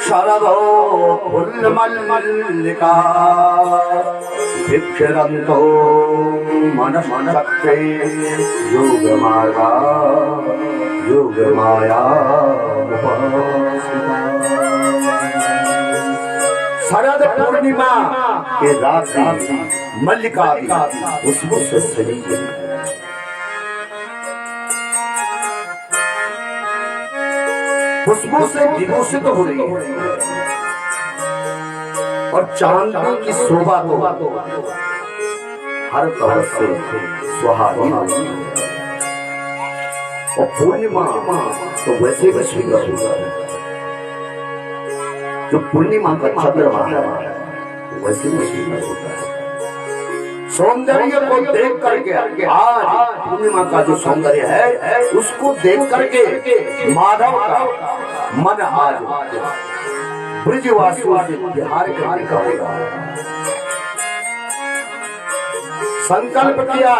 शरदो फुल्लमल्लिका विक्षरन्तो मनश्चक्रे योगमार्गा योगमाया शरद पूर्णिमा के रात मल्लिका खुशबू से सजी खुशबू से विभूषित हो रही है और चांदनी की शोभा तो हर तरह से सुहानी और पूर्णिमा तो वैसे भी सुंदर है। जो पूर्णिमा का चंद्रमा है वैसे भी सुंदर होता है। सौंदर्य को देख करके आज पूर्णिमा का जो सौंदर्य है उसको देख करके माधव का मन आज ब्रजवासियों से बिहार करने का होगा। संकल्प किया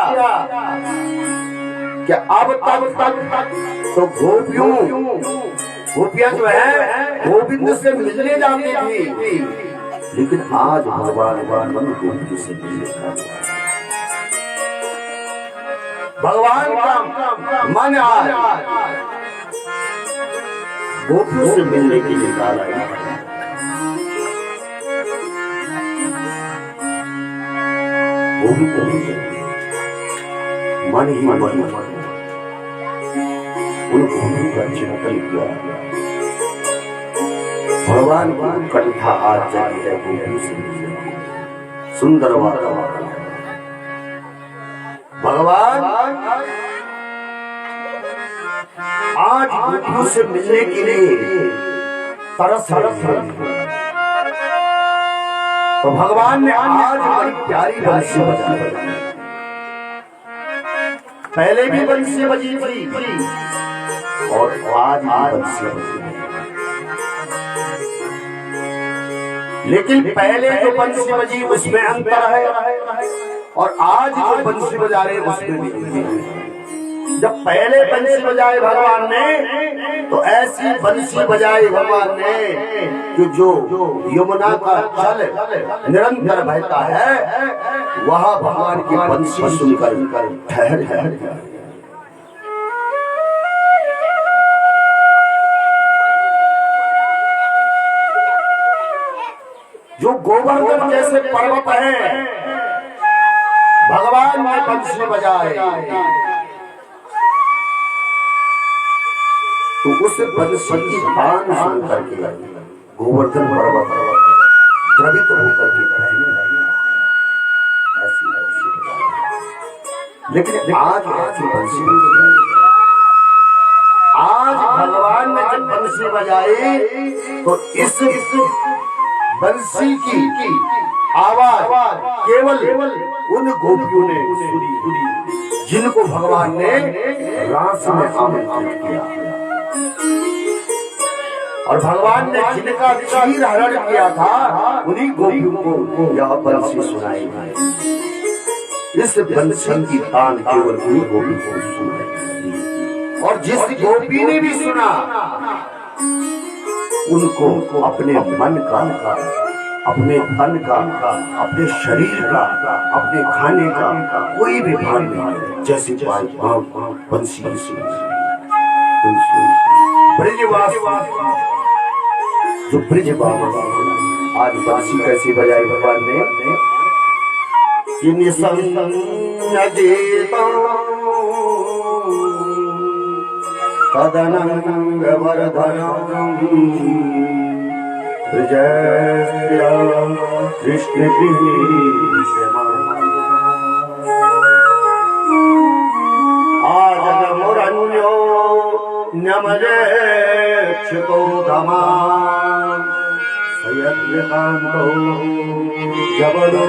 कि अब तक तो गोपियां जो है गोविंद से मिलने जाती थी, लेकिन आज भगवान मन गोविंद से मिलने का भगवान का मन आज गोपियों से मिलने के लिए डाला है। गोविंद मन ही मन उन गोपियों का चिंतन किया। भगवान की कथा आज जारी है गोपियों से मिलने की। सुंदर वातावरण भगवान आज गोपियों से मिलने के लिए तरस रहे। तो भगवान ने आज बड़ी प्यारी बंसी बजाई। पहले भी बंसी बजी थी और आज बंसी बजी। लेकिन पहले जो बंसी बजी उसमें अंतर है और आज जो बंसी बजा रहे उसमें भी अंतर है। जब पहले बंसी बजाए भगवान ने तो ऐसी बंसी बजाई भगवान ने कि जो यमुना का जल निरंतर बहता है वह भगवान की बंसी सुनकर ठहर है। जो गोवर्धन जैसे पर्वत है भगवान ने बंसी बजाए तो उस बंसी की तान सुन करके गोवर्धन पर्वत द्रवित होकर के बहने लगे। ऐसी बंसी बजाई, लेकिन आज ऐसी बंसी नहीं बजाई। आज भगवान ने जब बंसी बजाई तो इस बंसी की आवाज केवल उन गोपियों ने सुनी जिनको भगवान ने रास में आमंत्रित किया और भगवान ने जिनका चीर हरण किया था उन्हीं गोपियों को यह बंसी सुनाई। इस बंसी की तान केवल उन गोपी को सुनाई और जिस गोपी ने भी सुना उनको अपने मन का, अपने तन का, अपने शरीर का, अपने खाने का कोई भी भान नहीं। जैसे बंसी ब्रजवास जो ब्रज बाबा आज बंसी कैसी बजाई भगवान ने कि तदनंग वर्धनम विजय कृष्ण आज मुरण्यो नमजे क्षितो धमा सयद्यकांतो जबलो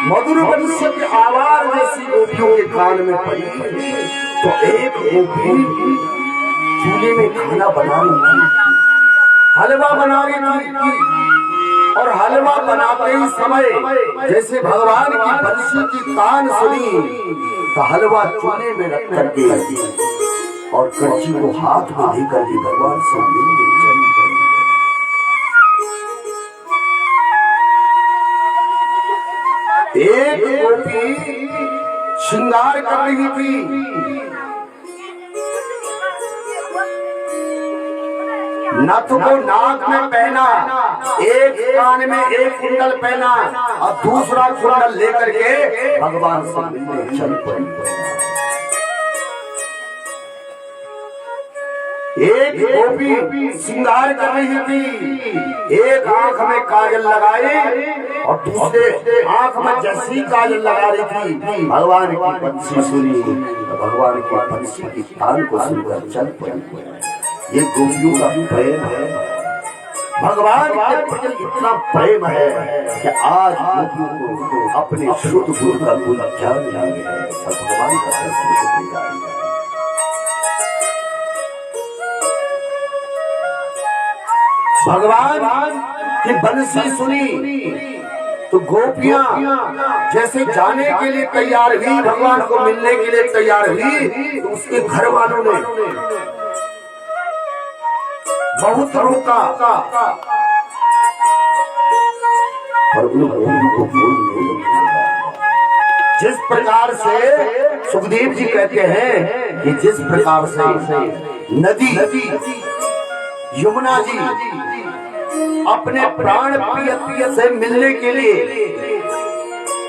मधुर बंसी की आवाज जैसी गोपियों के कान में पड़ी तो एक गोपी चूल्हे में खाना बना रही थी, हलवा बना रही थी और हलवा बनाते ही समय जैसे भगवान की बंसी की तान सुनी तो हलवा चूल्हे में रख करके और कच्ची को हाथ में लेकर के भगवान से मिलने चली। एक गोपी श्रृंगार कर रही थी, नथ को नाक में पहना, एक कान में एक कुंडल पहना और दूसरा कुंडल लेकर के भगवान से मिलने चल पड़ी। एक गोपी श्रृंगार कर रही थी, एक आंख में काजल लगाई और दूसरे आंख में जैसी काजल लगा रही थी, भगवान की बंसी सुनी तो भगवान की बंसी की तान को सुनकर चल पड़ी। ये गोपियों का प्रेम है, भगवान के प्रति इतना प्रेम है कि आज गोपियों को अपने शुद्ध गुरु का गुण ज्ञान है, सब भगवान का दर्शन करने जा रही है। भगवान की बंसी सुनी तो गोपियां जैसे जाने के लिए तैयार हुई, भगवान को मिलने के लिए तैयार हुई, तो उसके घर वालों ने बहुत रोका और उन गोपियों को बोल नहीं दिया। जिस प्रकार से सुखदेव जी कहते हैं कि जिस प्रकार से नदी यमुना जी अपने प्राण प्रिय से मिलने के लिए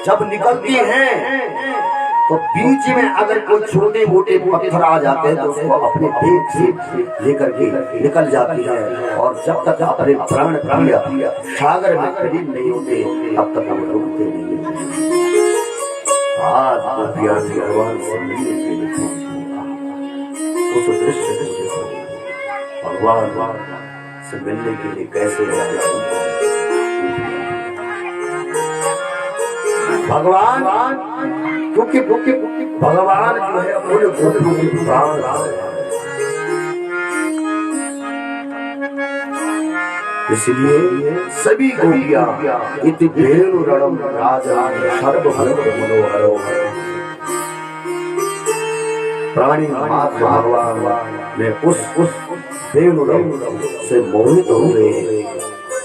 जब निकलती हैं तो बीच में अगर कोई छोटे मोटे पत्थर आ जाते हैं तो उसको अपने पेट से लेकर के निकल जाती है, और जब तक अपने प्राण प्रिय सागर में करीब नहीं होते तब तक हम रुकते नहीं। आज भगवान से मिलने के लिए उस दृश्य भगवान से मिलने के लिए कैसे भगवान, क्योंकि भगवान जो है पूरे गोपियों के प्राण है, इसलिए सभी गोपियां इति भेनुरणम राजा सर्वभरम मनोहरो प्राणी मात्र भगवान में उस भेनुरम से मोहित हो गए।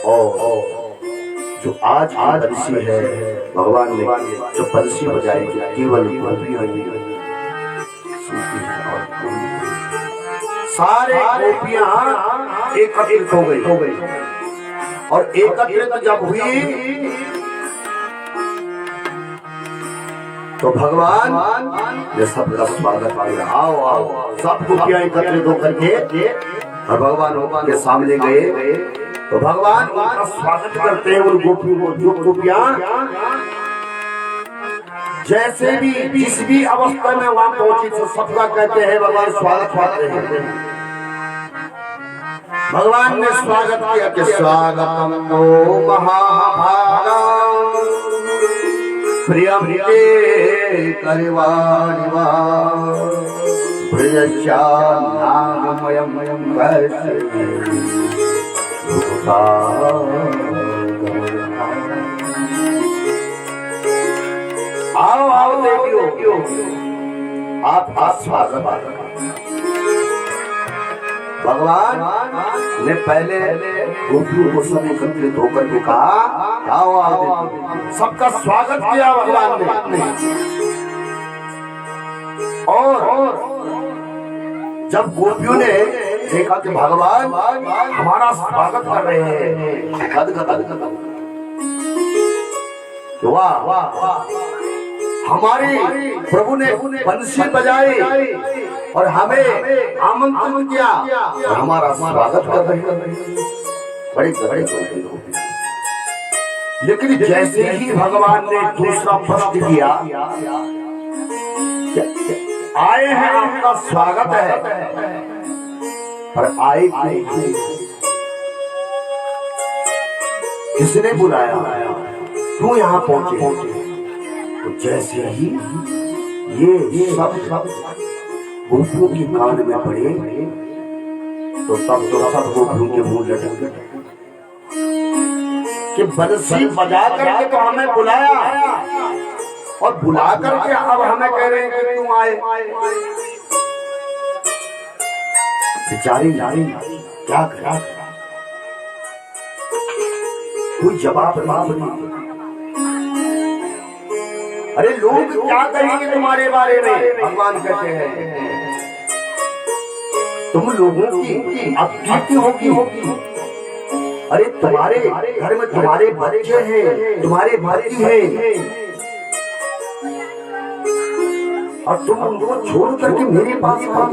और जो आज बंसी है भगवान ने जो बंसी बजाई केवल सारे गोपियां एकत्रित हो गई, और एकत्रित जब हुई तो भगवान ने सबका स्वागत किया। आओ आओ, सब गोपियां एकत्रित होकर के और भगवान के सामने गए तो भगवान उनका स्वागत करते हैं। उन गोपियों को, जो गोपियां जैसे भी जिस भी अवस्था में वहां पहुंची तो सबका कहते हैं भगवान स्वागत करते हैं। भगवान ने स्वागत किया कि स्वागतम नो महाभागा प्रियम ते करवाणिवा नाममयम आओ आओ देखियो, आप स्वागत। भगवान ने पहले गोपियों को सब एकत्रित होकर के कहा आओ आओ, सबका स्वागत किया भगवान ने। और जब गोपियों ने देखा कि भगवान हमारा स्वागत कर रहे हैं, गदगद वाह वाह, हमारे प्रभु ने बंसी बजाई और हमें आमंत्रित किया और हमारा स्वागत कर रहे हैं, बड़े बड़े। लेकिन जैसे ही भगवान ने दूसरा प्रश्न किया, आए हैं आपका स्वागत है, पर आए नहीं, किसने बुलाया, क्यों यहाँ पहुंचे? तो जैसे ही ये सब गोपियों के कान में पड़े तो सब गोपियों के मुंह लटक कि बंसी बजा करके तो हमें बुलाया और बुला करके अब हमें कह रहे हैं कि तुम आए। बेचारी क्या करा, कोई जवाब नहीं। अरे लोग क्या कहेंगे तुम्हारे बारे में, भगवान कहते हैं तुम लोगों की अब कीर्ति होगी। अरे तुम्हारे घर में तुम्हारे बच्चे हैं, तुम्हारे भाई हैं, और तुम उनको छोड़ करके मेरे पास आओ।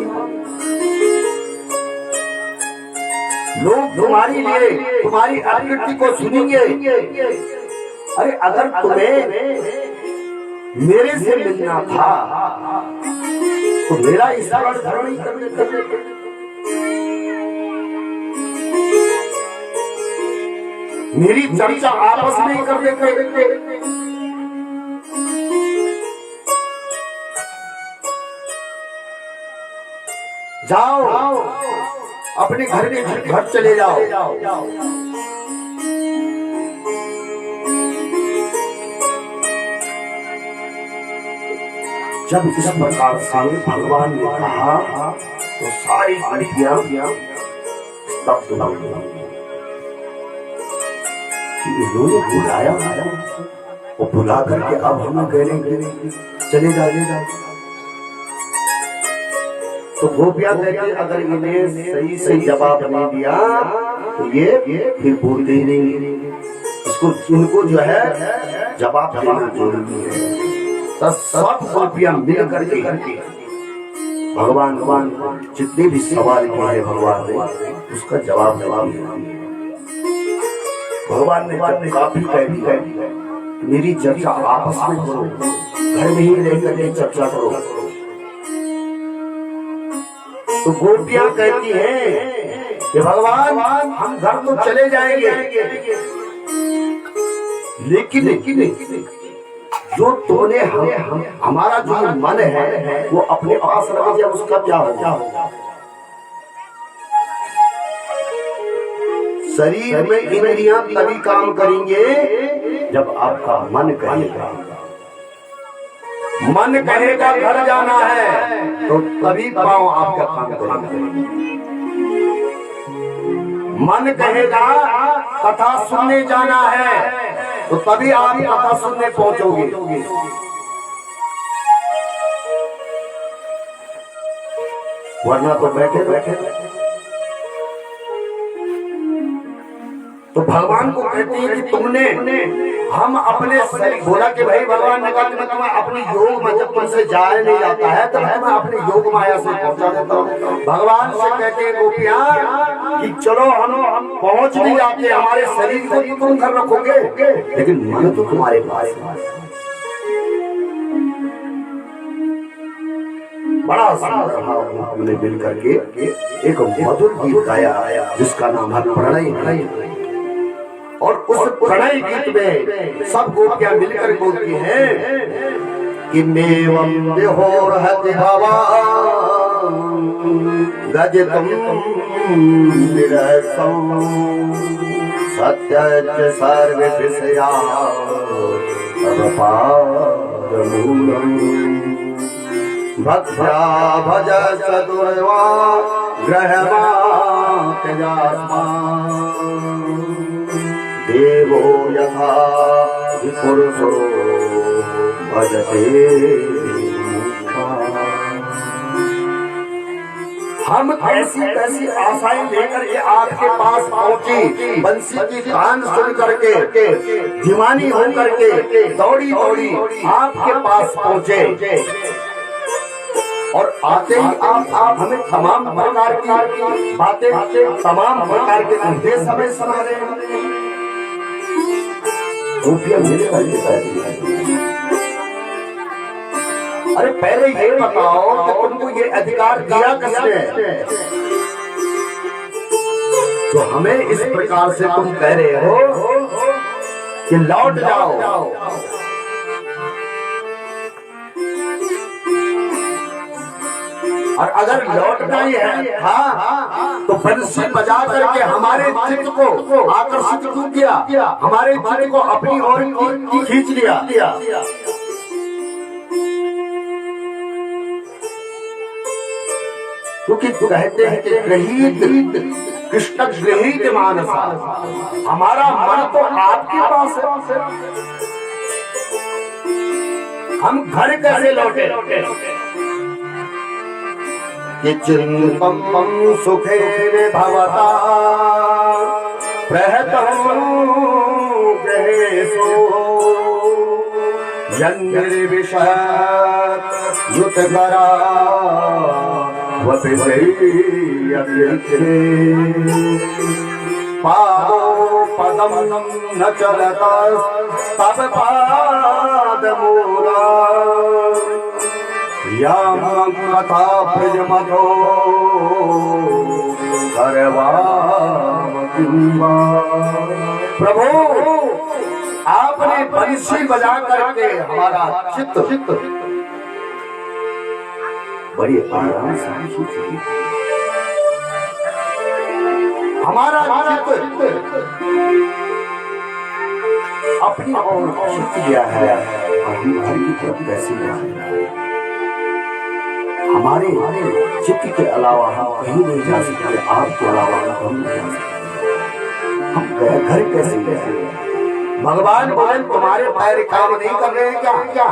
लोग तुम्हारी लिए तुम्हारी आकृति को सुनेंगे। अरे अगर तुम्हें मेरे से मिलना था तो मेरा स्मरण धर्म ही कर देते। मेरी चर्चा आपस में ही कर देते। जाओ अपने घर चले जाओ। जब इस प्रकार से भगवान ने कहा तो सारी गोपियां स्तब्ध हो गईं। इन्होंने बुलाया और बुला करके अब हम कहेंगे चले जाइए। तो गोपियां कहती अगर इन्हें सही जवाब नहीं दिया तो ये फिर बोलते ही नहीं। इसको इनको जो है जवाब देना जरूरी है। तो सब गोपियां मिल करके भगवान जितने भी सवाल किए हैं भगवान ने उसका जवाब दिया। भगवान ने काफी कह दिया, मेरी चर्चा आपस में करो, घर में ही रह करके चर्चा करो। तो गोपियां कहती हैं कि भगवान हम घर तो चले जाएंगे, लेकिन जो तुमने हमारा जो मन है वो अपने पास रख दिया, उसका क्या होगा? शरीर में इंद्रियां तभी काम करेंगे जब आपका मन कहेगा। मन कहेगा घर जाना है तो तभी पाँव आपका काम करेंगे। मन कहेगा कथा सुनने जाना है तो तभी आप कथा सुनने पहुंचोगे। वरना तो बैठे तो भगवान को कहते हैं कि तुमने हम अपने शरीर बोला कि भाई भगवान ने कहा कि मैं तुम्हें अपनी योग में जब तुमसे जाया नहीं जाता है तो मैं अपने योग माया से पहुंचा देता हूँ। भगवान से कहते हैं गोपियां कि चलो हम पहुंच नहीं जाते, हमारे शरीर को तुम घर रखोगे लेकिन मन तो तुम्हारे पास। बड़ा हमने मिल करके एक मधुर गीत गाया जिसका नाम है प्रणय। और उस प्रणय गीत में सब गोपियां मिलकर बोलती हैं कि मेवम विहोरहति भवान गजतम विरसम सत्यच सर्व विषया तवपादमूलम भक्त्या भज चतुर्वा ग्रहमा त्यजास्मा देवो यथा विपुरुषो भजते। हम ऐसी आशाएं लेकर ये आपके पास पहुंची, बंसी की कान सुन करके दीवानी हो करके दौड़ी आपके पास पहुंचे। और आते ही आप हमें तमाम प्रकार की बातें तमाम प्रकार के उपदेश हमें सुना रहे हैं। अरे पहले ये बताओ कि तुमको ये अधिकार दिया किसने तो हमें इस प्रकार से तुम कह रहे हो कि लौट जाओ। और अगर लौटना ही है तो बंसी बजा करके हमारे चित्त को आकर्षित क्यों किया, हमारे चित्त को अपनी ओर खींच लिया। क्योंकि कहते हैं कि गृहीत कृष्ण गृहीत मानसा, हमारा मन तो आपके पास है, हम घर कैसे लौटे? कि चिंतम सुखे भवता प्रहतं गृहेषु यन्निर्विशत् युतकरा पादो पदम न चलता तब पादमूला याम कथा प्रजमतो प्रभु आपने बंसी बजा करके हमारा चित्त बड़ी आराम से हमारा चित्त अपनी ओर खींच लिया है। हम घर की तरफ कैसे जाएं? हमारे चित्त के अलावा हम कहीं नहीं जा सकते, आपके अलावा हम नहीं जा सकते। हम घर कैसे जाएं? भगवान बोले तुम्हारे पैर काम नहीं कर रहे हैं क्या?